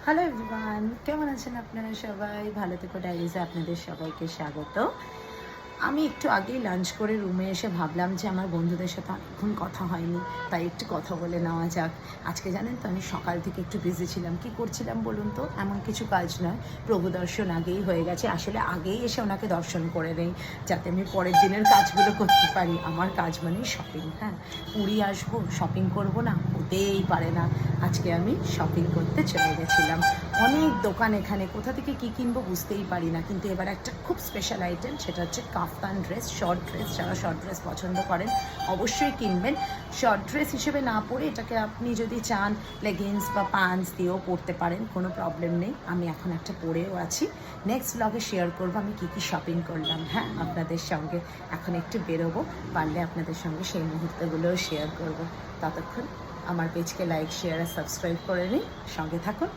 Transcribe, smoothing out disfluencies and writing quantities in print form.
Hello everyone, কেমন আছেন আপনারা সবাই? ভালো থেকো ডায়েরিজে আপনাদের সবাইকে স্বাগত। আমি একটু আগেই লাঞ্চ করে রুমে এসে ভাবলাম যে আমার বন্ধুদের সাথে অনেকক্ষণ কথা হয়নি, তাই একটু কথা বলে নেওয়া যাক। আজকে জানেন তো আমি সকাল থেকে একটু বিজি ছিলাম। কি করছিলাম বলুন তো? এমন কিছু কাজ নয়, প্রভু দর্শন আগেই হয়ে গেছে। আসলে আগেই এসে ওনাকে দর্শন করে নেই, যাতে আমি পরের দিনের কাজগুলো করতে পারি। আমার কাজ মানেই শপিং। হ্যাঁ, পুরী আসবো, শপিং করব না, হতেই পারে না। আজকে আমি শপিং করতে চলে গেছিলাম। অনেক দোকান, এখানে কোথা থেকে কী কিনবো বুঝতেই পারি না, কিন্তু এবার একটা খুব স্পেশাল আইটেম, সেটা হচ্ছে কাফতান ড্রেস, শর্ট ড্রেস। যারা শর্ট ড্রেস পছন্দ করেন অবশ্যই কিনবেন। শর্ট ড্রেস হিসেবে না পরে এটাকে আপনি যদি চান লেগিংস বা প্যান্টস দিয়েও পরতে পারেন, কোনো প্রবলেম নেই। আমি এখন একটা পরেও আছি। নেক্সট ব্লগে শেয়ার করবো আমি কী কী শপিং করলাম, হ্যাঁ, আপনাদের সঙ্গে। এখন একটু বেরোবো, পারলে আপনাদের সঙ্গে সেই মুহূর্তগুলোও শেয়ার করব। ততক্ষণ আমার পেজকে লাইক, শেয়ার আর সাবস্ক্রাইব করে নিন, সঙ্গে থাকুন।